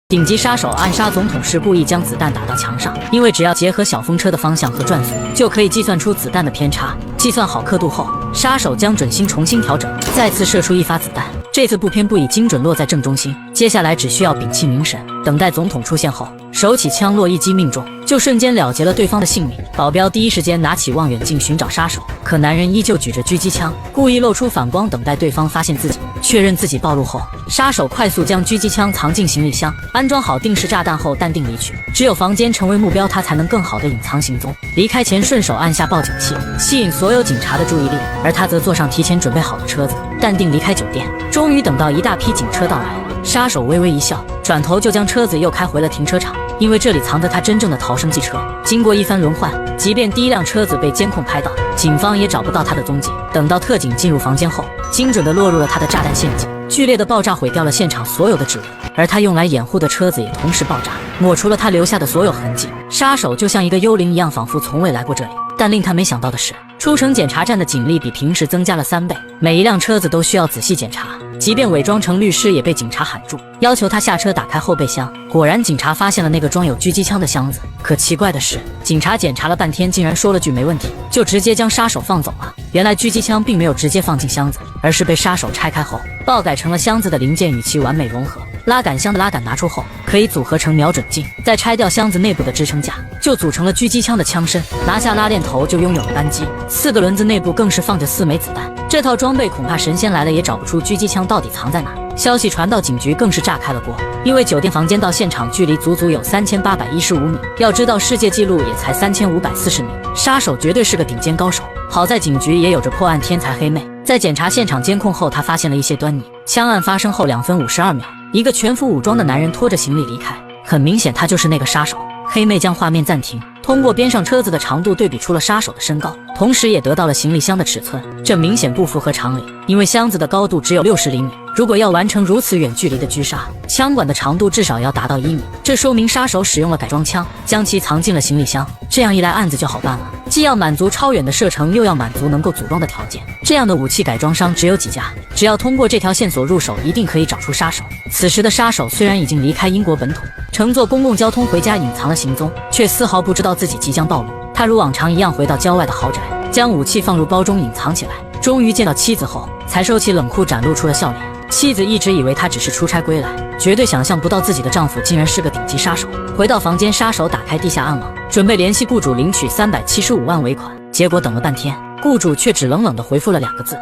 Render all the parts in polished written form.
顶级杀手暗杀总统是故意将子弹打到墙上，因为只要结合小风车的方向和转速，就可以计算出子弹的偏差。计算好刻度后，杀手将准星重新调整，再次射出一发子弹，这次不偏不倚，精准落在正中心。接下来只需要屏气凝神，等待总统出现后，手起枪落，一击命中，就瞬间了结了对方的性命。保镖第一时间拿起望远镜寻找杀手，可男人依旧举着狙击枪，故意露出反光，等待对方发现自己。确认自己暴露后，杀手快速将狙击枪藏进行李箱，安装好定时炸弹后淡定离去。只有房间成为目标，他才能更好的隐藏行踪。离开前顺手按下报警器，吸引所有警察的注意力，而他则坐上提前准备好的车子，淡定离开酒店。终于等到一大批警车到来，杀手微微一笑，转头就将车子又开回了停车场，因为这里藏着他真正的逃生计车。经过一番轮换，即便第一辆车子被监控拍到，警方也找不到他的踪迹。等到特警进入房间后，精准地落入了他的炸弹陷阱，剧烈的爆炸毁掉了现场所有的指纹，而他用来掩护的车子也同时爆炸，抹除了他留下的所有痕迹。杀手就像一个幽灵一样，仿佛从未来过这里。但令他没想到的是，出城检查站的警力比平时增加了3倍，每一辆车子都需要仔细检查，即便伪装成律师也被警察喊住，要求他下车打开后备箱。果然，警察发现了那个装有狙击枪的箱子。可奇怪的是，警察检查了半天，竟然说了句没问题，就直接将杀手放走了。原来狙击枪并没有直接放进箱子，而是被杀手拆开后爆改成了箱子的零件与其完美融合。拉杆箱的拉杆拿出后，可以组合成瞄准镜，再拆掉箱子内部的支撑架，就组成了狙击枪的枪身。拿下拉链头，就拥有了扳机。4个轮子内部更是放着4枚子弹。这套装备恐怕神仙来了也找不出狙击枪到底藏在哪。消息传到警局，更是炸开了锅。因为酒店房间到现场距离足足有3815米，要知道世界纪录也才3540米。杀手绝对是个顶尖高手。好在警局也有着破案天才黑妹，在检查现场监控后，他发现了一些端倪。枪案发生后2分52秒，一个全副武装的男人拖着行李离开，很明显他就是那个杀手。黑妹将画面暂停，通过边上车子的长度对比出了杀手的身高，同时也得到了行李箱的尺寸。这明显不符合常理，因为箱子的高度只有60厘米，如果要完成如此远距离的狙杀，枪管的长度至少要达到1米。这说明杀手使用了改装枪，将其藏进了行李箱。这样一来，案子就好办了，既要满足超远的射程，又要满足能够组装的条件。这样的武器改装商只有几家，只要通过这条线索入手，一定可以找出杀手。此时的杀手虽然已经离开英国本土，乘坐公共交通回家隐藏了行踪，却丝毫不知道自己即将暴露。他如往常一样回到郊外的豪宅，将武器放入包中隐藏起来。终于见到妻子后，才收起冷酷，展露出了笑脸。妻子一直以为他只是出差归来，绝对想象不到自己的丈夫竟然是个顶级杀手。回到房间，杀手打开地下暗网，准备联系雇主领取375万尾款。结果等了半天，雇主却只冷冷地回复了2个字。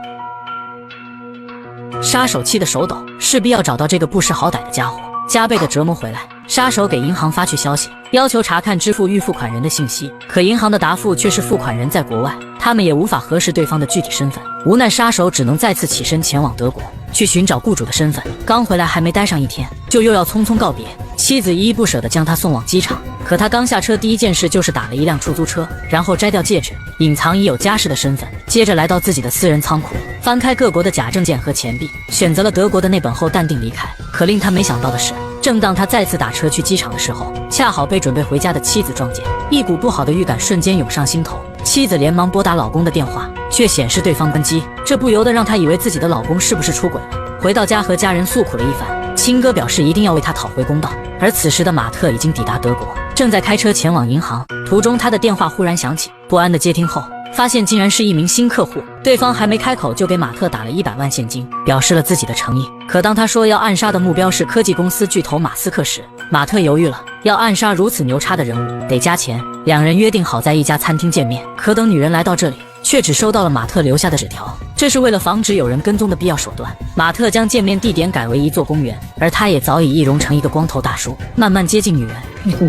杀手气得手抖，势必要找到这个不识好歹的家伙，加倍的折磨回来。杀手给银行发去消息，要求查看支付预付款人的信息，可银行的答复却是付款人在国外，他们也无法核实对方的具体身份。无奈杀手只能再次起身前往德国，去寻找雇主的身份。刚回来还没待上1天，就又要匆匆告别。妻子依依不舍地将他送往机场，可他刚下车第一件事就是打了一辆出租车，然后摘掉戒指，隐藏已有家室的身份，接着来到自己的私人仓库，翻开各国的假证件和钱币，选择了德国的那本后淡定离开。可令他没想到的是，正当他再次打车去机场的时候，恰好被准备回家的妻子撞见，一股不好的预感瞬间涌上心头。妻子连忙拨打老公的电话，却显示对方关机，这不由得让她以为自己的老公是不是出轨了。回到家和家人诉苦了一番，亲哥表示一定要为他讨回公道。而此时的马特已经抵达德国，正在开车前往银行，途中他的电话忽然响起，不安的接听后，发现竟然是一名新客户。对方还没开口就给马特打了100万现金，表示了自己的诚意。可当他说要暗杀的目标是科技公司巨头马斯克时，马特犹豫了，要暗杀如此牛叉的人物得加钱。两人约定好在一家餐厅见面，可等女人来到这里，却只收到了马特留下的纸条。这是为了防止有人跟踪的必要手段，马特将见面地点改为一座公园，而他也早已易容成一个光头大叔，慢慢接近女人。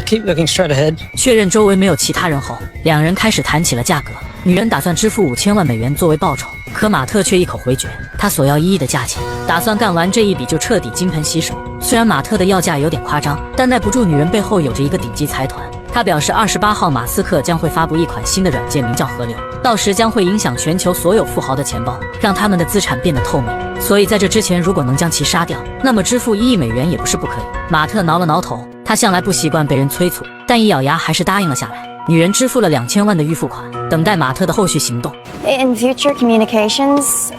Keep looking straight ahead. 确认周围没有其他人后，两人开始谈起了价格。女人打算支付5000万美元作为报酬，可马特却一口回绝，他索要1亿的价钱，打算干完这一笔就彻底金盆洗手。虽然马特的要价有点夸张，但耐不住女人背后有着一个顶级财团。他表示28号马斯克将会发布一款新的软件，名叫河流，到时将会影响全球所有富豪的钱包，让他们的资产变得透明。所以在这之前，如果能将其杀掉，那么支付1亿美元也不是不可以。马特挠了挠头，他向来不习惯被人催促，但一咬牙还是答应了下来。女人支付了2000万的预付款，等待马特的后续行动。In future communications,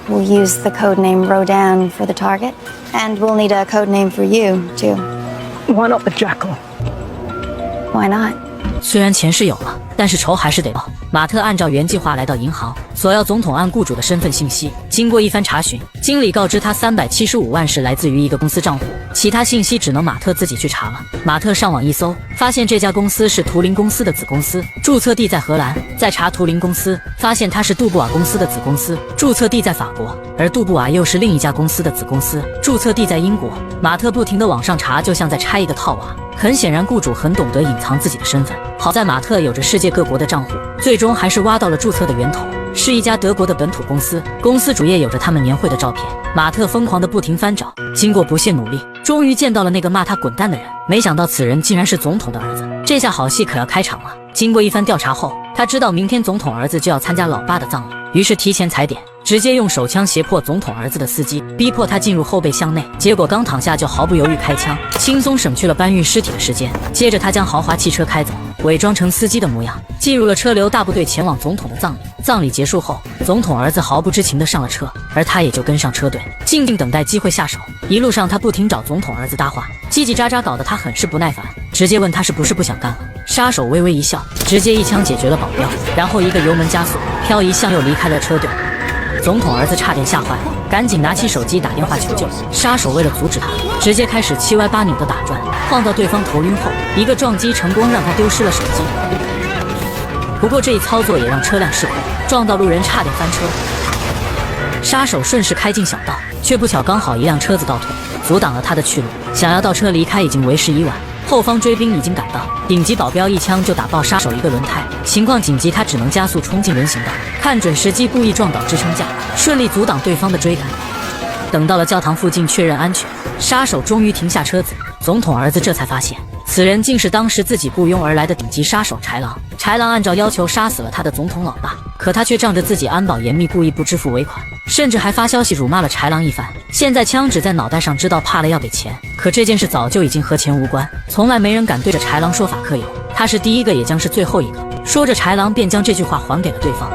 we'll use the code name Rodan for the target, and we'll need a code name for you too. Why not the jackal? Why not? 虽然钱是有了，但是仇还是得报。马特按照原计划来到银行，索要总统案雇主的身份信息。经过一番查询，经理告知他375万是来自于一个公司账户，其他信息只能马特自己去查了。马特上网一搜，发现这家公司是图灵公司的子公司，注册地在荷兰。再查图灵公司，发现它是杜布瓦公司的子公司，注册地在法国，而杜布瓦又是另一家公司的子公司，注册地在英国。马特不停地往上查，就像在拆一个套娃。很显然，雇主很懂得隐藏自己的身份。好在马特有着世界各国的账户，最终还是挖到了注册的源头，是一家德国的本土公司。公司主页有着他们年会的照片。马特疯狂地不停翻找，经过不懈努力，终于见到了那个骂他滚蛋的人。没想到此人竟然是总统的儿子，这下好戏可要开场了。经过一番调查后，他知道明天总统儿子就要参加老爸的葬礼，于是提前踩点，直接用手枪胁迫总统儿子的司机，逼迫他进入后备箱内。结果刚躺下就毫不犹豫开枪，轻松省去了搬运尸体的时间。接着他将豪华汽车开走，伪装成司机的模样，进入了车流大部队前往总统的葬礼。葬礼结束后，总统儿子毫不知情地上了车，而他也就跟上车队，静静等待机会下手。一路上他不停找总统儿子搭话，叽叽喳喳搞得他很是不耐烦，直接问他是不是不想干了。杀手微微一笑，直接一枪解决了保镖，然后一个油门加速，漂移向右离开了车队。总统儿子差点吓坏了，赶紧拿起手机打电话求救。杀手为了阻止他，直接开始7歪8扭的打转，晃到对方头晕后，一个撞击成功让他丢失了手机。不过这一操作也让车辆失控，撞到路人差点翻车。杀手顺势开进小道，却不巧刚好一辆车子倒退，阻挡了他的去路。想要倒车离开已经为时已晚，后方追兵已经赶到，顶级保镖一枪就打爆杀手一个轮胎。情况紧急，他只能加速冲进人行道，看准时机故意撞倒支撑架，顺利阻挡对方的追赶。等到了教堂附近确认安全，杀手终于停下车子，总统儿子这才发现此人竟是当时自己雇佣而来的顶级杀手豺狼。豺狼按照要求杀死了他的总统老爸，可他却仗着自己安保严密，故意不支付尾款，甚至还发消息辱骂了豺狼一番。现在枪指在脑袋上，知道怕了要给钱，可这件事早就已经和钱无关，从来没人敢对着豺狼说法克有。他是第一个，也将是最后一个。说着，豺狼便将这句话还给了对方。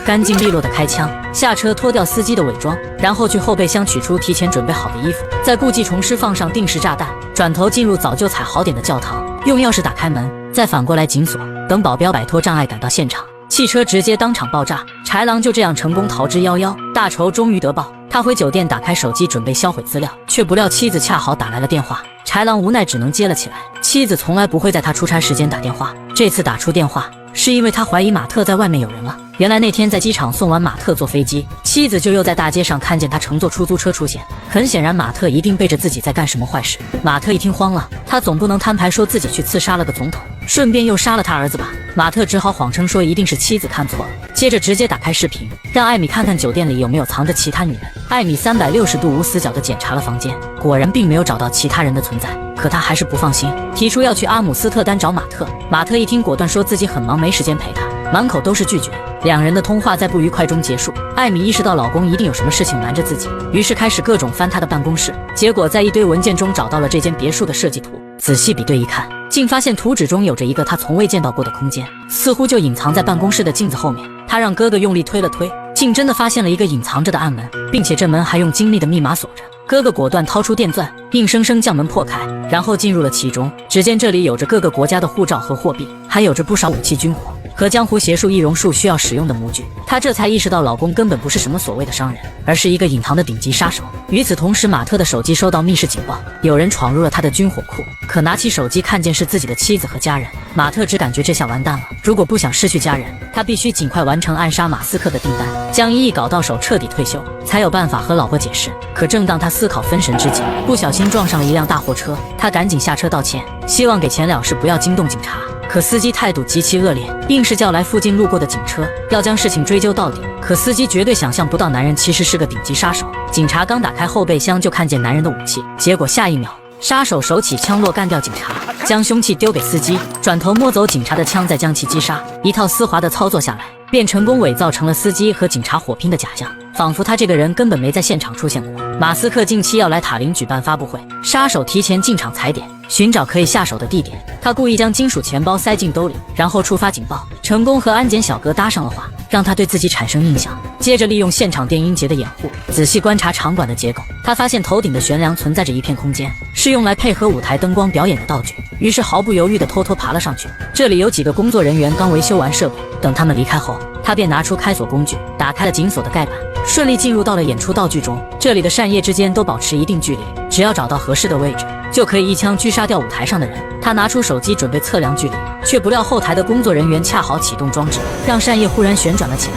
干净利落的开枪，下车脱掉司机的伪装，然后去后备箱取出提前准备好的衣服，在故技重施放上定时炸弹，转头进入早就踩好点的教堂，用钥匙打开门，再反过来紧锁。等保镖摆脱障碍赶到现场，汽车直接当场爆炸，豺狼就这样成功逃之夭夭。大仇终于得报，他回酒店打开手机准备销毁资料，却不料妻子恰好打来了电话。豺狼无奈只能接了起来。妻子从来不会在他出差时间打电话，这次打出电话是因为他怀疑马特在外面有人了。原来那天在机场送完马特坐飞机，妻子就又在大街上看见他乘坐出租车出现。很显然马特一定背着自己在干什么坏事。马特一听慌了，他总不能摊牌说自己去刺杀了个总统，顺便又杀了他儿子吧。马特只好谎称说一定是妻子看错了，接着直接打开视频，让艾米看看酒店里有没有藏着其他女人。艾米360度无死角地检查了房间，果然并没有找到其他人的存在。可他还是不放心，提出要去阿姆斯特丹找马特。马特一听果断说自己很忙没时间陪他，满口都是拒绝。两人的通话在不愉快中结束。艾米意识到老公一定有什么事情瞒着自己，于是开始各种翻他的办公室，结果在一堆文件中找到了这间别墅的设计图。仔细比对一看，竟发现图纸中有着一个他从未见到过的空间，似乎就隐藏在办公室的镜子后面。他让哥哥用力推了推，竟真的发现了一个隐藏着的暗门，并且这门还用精密的密码锁着。哥哥果断掏出电钻，硬生生将门破开，然后进入了其中。只见这里有着各个国家的护照和货币，还有着不少武器军火和江湖邪术易容术需要使用的模具。她这才意识到老公根本不是什么所谓的商人，而是一个隐藏的顶级杀手。与此同时，马特的手机收到密室警报，有人闯入了他的军火库。可拿起手机看见是自己的妻子和家人，马特只感觉这下完蛋了。如果不想失去家人，他必须尽快完成暗杀马斯克的订单，将1亿搞到手，彻底退休，才有办法和老婆解释。可正当他思考分神之际，不小心撞上了一辆大货车，他赶紧下车道歉，希望给钱了事，不要惊动警察。可司机态度极其恶劣，硬是叫来附近路过的警车，要将事情追究到底。可司机绝对想象不到男人其实是个顶级杀手。警察刚打开后备箱就看见男人的武器，结果下一秒杀手手起枪落，干掉警察，将凶器丢给司机，转头摸走警察的枪，再将其击杀。一套丝滑的操作下来，便成功伪造成了司机和警察火拼的假象，仿佛他这个人根本没在现场出现过。马斯克近期要来塔林举办发布会，杀手提前进场踩点，寻找可以下手的地点。他故意将金属钱包塞进兜里，然后触发警报，成功和安检小哥搭上了话，让他对自己产生印象。接着利用现场电音节的掩护，仔细观察场馆的结构，他发现头顶的悬梁存在着一片空间，是用来配合舞台灯光表演的道具。于是毫不犹豫地偷偷爬了上去。这里有几个工作人员刚维修完设备，等他们离开后，他便拿出开锁工具，打开了紧锁的盖板，顺利进入到了演出道具中。这里的扇叶之间都保持一定距离，只要找到合适的位置，就可以一枪狙杀掉舞台上的人。他拿出手机准备测量距离，却不料后台的工作人员恰好启动装置，让扇叶忽然旋转了起来。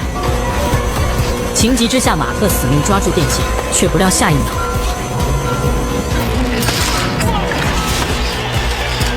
情急之下，马特死命抓住电线，却不料下一秒，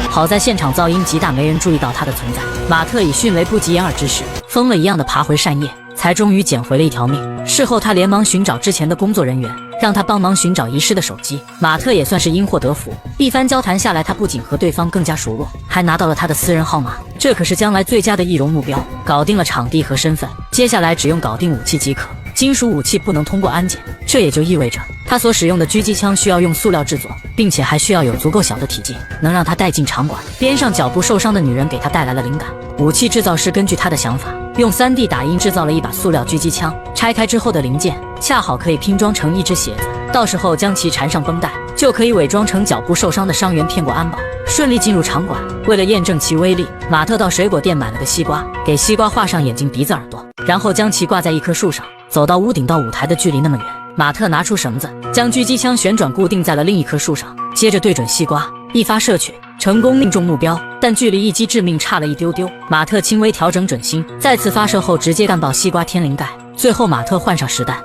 好在现场噪音极大，没人注意到他的存在。马特以迅雷不及掩耳之势，疯了一样的爬回扇叶，才终于捡回了一条命。事后他连忙寻找之前的工作人员，让他帮忙寻找遗失的手机。马特也算是因祸得福，一番交谈下来，他不仅和对方更加熟络，还拿到了他的私人号码。这可是将来最佳的易容目标。搞定了场地和身份，接下来只用搞定武器即可。金属武器不能通过安检，这也就意味着他所使用的狙击枪需要用塑料制作，并且还需要有足够小的体积，能让他带进场馆。边上脚部受伤的女人给他带来了灵感。武器制造师根据他的想法，用 3D 打印制造了一把塑料狙击枪，拆开之后的零件恰好可以拼装成一只鞋子，到时候将其缠上绷带，就可以伪装成脚部受伤的伤员，骗过安保，顺利进入场馆。为了验证其威力，马特到水果店买了个西瓜，给西瓜画上眼睛、鼻子、耳朵，然后将其挂在一棵树上。走到屋顶到舞台的距离那么远，马特拿出绳子，将狙击枪旋转固定在了另一棵树上，接着对准西瓜一发射去，成功命中目标，但距离一击致命差了一丢丢。马特轻微调整准心，再次发射后直接干爆西瓜天灵盖。最后马特换上实弹，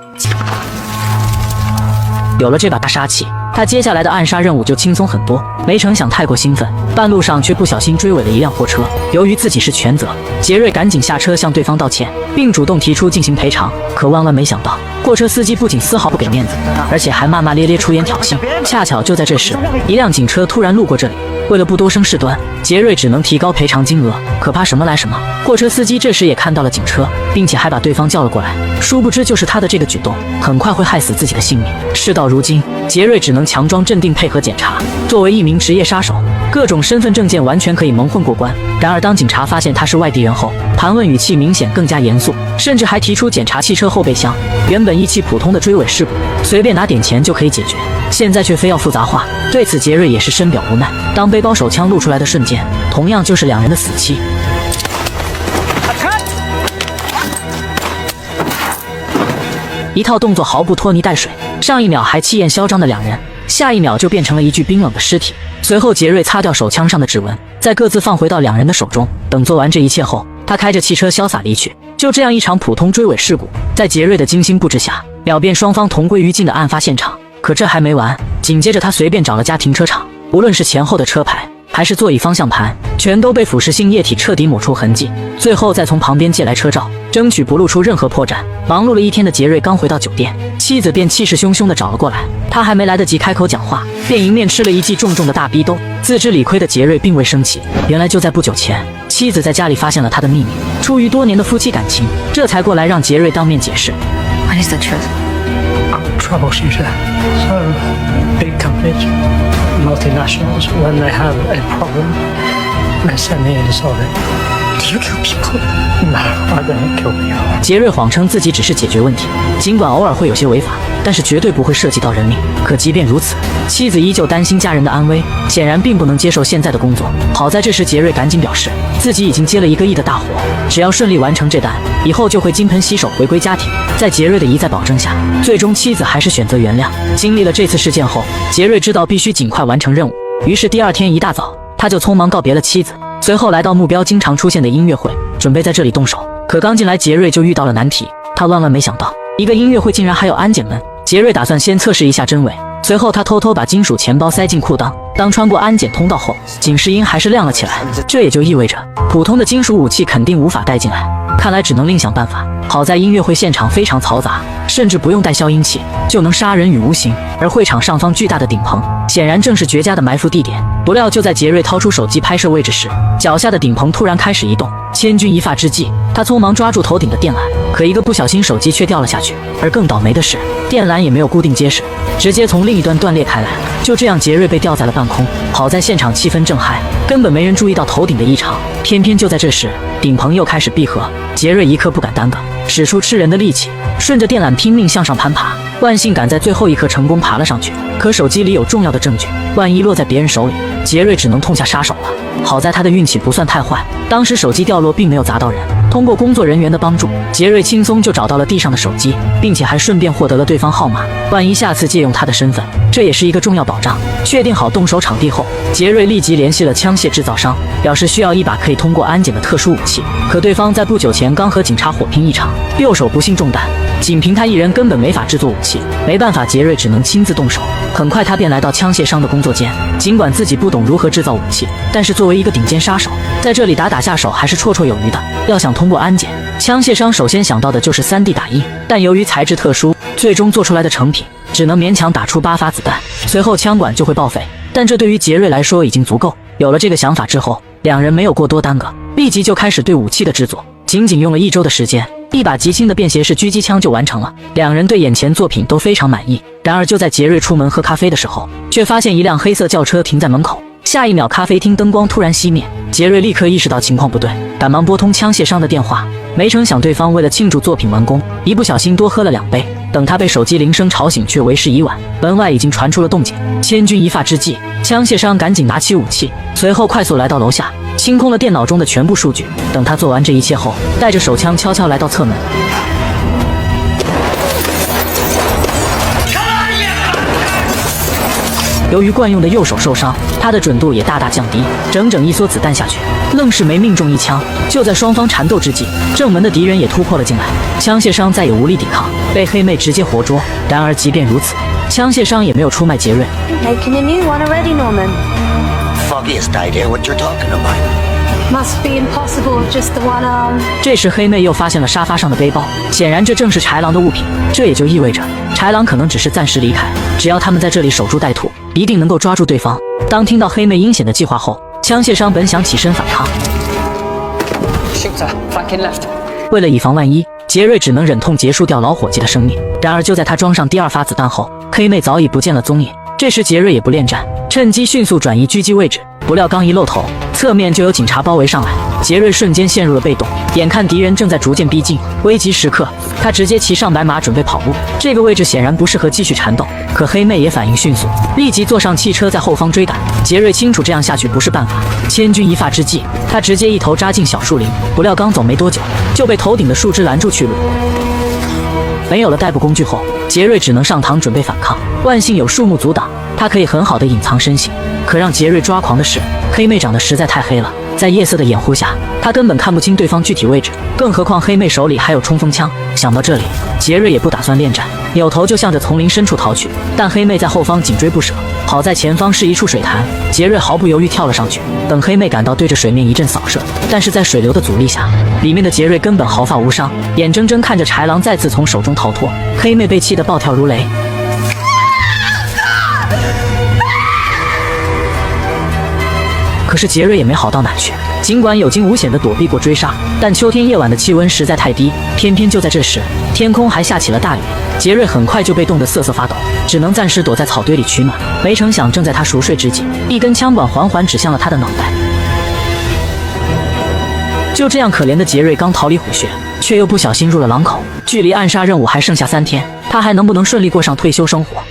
有了这把大杀器，他接下来的暗杀任务就轻松很多。没成想太过兴奋，半路上却不小心追尾了一辆货车。由于自己是全责，杰瑞赶紧下车向对方道歉，并主动提出进行赔偿。可万万没想到，货车司机不仅丝毫不给面子，而且还骂骂咧咧出言挑衅。恰巧就在这时，一辆警车突然路过这里，为了不多生事端，杰瑞只能提高赔偿金额。可怕什么来什么，货车司机这时也看到了警车，并且还把对方叫了过来。殊不知就是他的这个举动，很快会害死自己的性命。事到如今，杰瑞只能强装镇定配合检查。作为一名职业杀手，各种身份证件完全可以蒙混过关。然而当警察发现他是外地人后，盘问语气明显更加严肃，甚至还提出检查汽车后备箱。原本一起普通的追尾事故，随便拿点钱就可以解决，现在却非要复杂化。对此杰瑞也是深表无奈。当背包手枪露出来的瞬间，同样就是两人的死期。一套动作毫不拖泥带水，上一秒还气焰嚣张的两人，下一秒就变成了一具冰冷的尸体。随后杰瑞擦掉手枪上的指纹，再各自放回到两人的手中。等做完这一切后，他开着汽车潇洒离去。就这样一场普通追尾事故，在杰瑞的精心布置下，了便双方同归于尽的案发现场。可这还没完，紧接着他随便找了家停车场，无论是前后的车牌还是座椅方向盘，全都被腐蚀性液体彻底抹出痕迹。最后再从旁边借来车照，争取不露出任何破绽。忙碌了一天的杰瑞刚回到酒店，妻子便气势汹汹地找了过来。他还没来得及开口讲话，便迎面吃了一记重重的大逼兜。自知理亏的杰瑞并未生气，原来就在不久前，妻子在家里发现了他的秘密。出于多年的夫妻感情，这才过来让杰瑞当面解释。 What is the truth? Troubleshooter. So, big companies, multinationals, when they have a problem, they send me in to solve it. Do you kill people? No, I don't kill people. 杰瑞谎称自己只是解决问题，尽管偶尔会有些违法，但是绝对不会涉及到人命。可即便如此，妻子依旧担心家人的安危，显然并不能接受现在的工作。好在这时杰瑞赶紧表示，自己已经接了1个亿的大活，只要顺利完成这单，以后就会金盆洗手回归家庭。在杰瑞的一再保证下，最终妻子还是选择原谅。经历了这次事件后，杰瑞知道必须尽快完成任务，于是第二天一大早，他就匆忙告别了妻子，随后来到目标经常出现的音乐会，准备在这里动手。可刚进来，杰瑞就遇到了难题。他万万没想到，一个音乐会竟然还有安检门。杰瑞打算先测试一下真伪，随后他偷偷把金属钱包塞进裤裆。当穿过安检通道后，警示音还是亮了起来，这也就意味着普通的金属武器肯定无法带进来，看来只能另想办法。好在音乐会现场非常嘈杂，甚至不用带消音器就能杀人于无形，而会场上方巨大的顶棚显然正是绝佳的埋伏地点。不料就在杰瑞掏出手机拍摄位置时，脚下的顶棚突然开始移动。千钧一发之际，他匆忙抓住头顶的电缆，可一个不小心手机却掉了下去。而更倒霉的是，电缆也没有固定结实，直接从另一端断裂开来。就这样，杰瑞被吊在了半空。好在现场气氛正嗨，根本没人注意到头顶的异常。偏偏就在这时，顶棚又开始闭合，杰瑞一刻不敢耽搁，使出吃人的力气，顺着电缆拼命向上攀爬。万幸赶在最后一刻成功爬了上去，可手机里有重要的证据，万一落在别人手里，杰瑞只能痛下杀手了。好在他的运气不算太坏，当时手机掉落并没有砸到人。通过工作人员的帮助，杰瑞轻松就找到了地上的手机，并且还顺便获得了对方号码。万一下次借用他的身份，这也是一个重要保障。确定好动手场地后，杰瑞立即联系了枪械制造商，表示需要一把可以通过安检的特殊武器。可对方在不久前刚和警察火拼一场，右手不幸中弹，仅凭他一人根本没法制作武器。没办法，杰瑞只能亲自动手。很快他便来到枪械商的工作间，尽管自己不懂如何制造武器，但是作为一个顶尖杀手，在这里打下手还是绰绰有余的。要想通过安检，枪械商首先想到的就是 3D 打印，但由于材质特殊，最终做出来的成品只能勉强打出8发子弹，随后枪管就会报废。但这对于杰瑞来说已经足够。有了这个想法之后，两人没有过多耽搁，立即就开始对武器的制作。仅仅用了1周的时间，一把极轻的便携式狙击枪就完成了。两人对眼前作品都非常满意。然而就在杰瑞出门喝咖啡的时候，却发现一辆黑色轿车停在门口。下一秒，咖啡厅灯光突然熄灭，杰瑞立刻意识到情况不对，赶忙拨通枪械商的电话。没成想对方为了庆祝作品完工，一不小心多喝了2杯。等他被手机铃声吵醒，却为时已晚，门外已经传出了动静。千钧一发之际，枪械商赶紧拿起武器，随后快速来到楼下，清空了电脑中的全部数据。等他做完这一切后，带着手枪悄悄来到侧门。由于惯用的右手受伤，他的准度也大大降低，整整1梭子弹下去，愣是没命中一枪。就在双方缠斗之际，正门的敌人也突破了进来，枪械商再也无力抵抗，被黑妹直接活捉。然而即便如此，枪械商也没有出卖杰瑞。Making a new one already, Norman. Foggiest idea what you're talking about. Must be impossible with just the one arm. 这时黑妹又发现了沙发上的背包，显然这正是豺狼的物品。这也就意味着豺狼可能只是暂时离开，只要他们在这里守株待兔，一定能够抓住对方。当听到黑妹阴险的计划后，枪械商本想起身反抗， Shooter, flanking left. 为了以防万一，杰瑞只能忍痛结束掉老伙计的生命。然而就在他装上第2发子弹后，黑妹早已不见了踪影。这时杰瑞也不恋战，趁机迅速转移狙击位置。不料刚一露头，侧面就有警察包围上来，杰瑞瞬间陷入了被动。眼看敌人正在逐渐逼近，危急时刻，他直接骑上白马准备跑路。这个位置显然不适合继续缠斗，可黑妹也反应迅速，立即坐上汽车在后方追赶。杰瑞清楚这样下去不是办法，千钧一发之际，他直接一头扎进小树林。不料刚走没多久，就被头顶的树枝拦住去路。没有了逮捕工具后，杰瑞只能上膛准备反抗。万幸有树木阻挡，他可以很好的隐藏身形。可让杰瑞抓狂的是，黑妹长得实在太黑了，在夜色的掩护下，他根本看不清对方具体位置，更何况黑妹手里还有冲锋枪。想到这里，杰瑞也不打算恋战，扭头就向着丛林深处逃去。但黑妹在后方紧追不舍，好在前方是一处水潭，杰瑞毫不犹豫跳了上去。等黑妹赶到，对着水面一阵扫射，但是在水流的阻力下，里面的杰瑞根本毫发无伤，眼睁睁看着豺狼再次从手中逃脱。黑妹被气得暴跳如雷。可是杰瑞也没好到哪去，尽管有惊无险地躲避过追杀，但秋天夜晚的气温实在太低，偏偏就在这时，天空还下起了大雨。杰瑞很快就被冻得瑟瑟发抖，只能暂时躲在草堆里取暖。没成想，正在他熟睡之际，一根枪管缓缓指向了他的脑袋。就这样，可怜的杰瑞刚逃离虎穴，却又不小心入了狼口。距离暗杀任务还剩下3天，他还能不能顺利过上退休生活？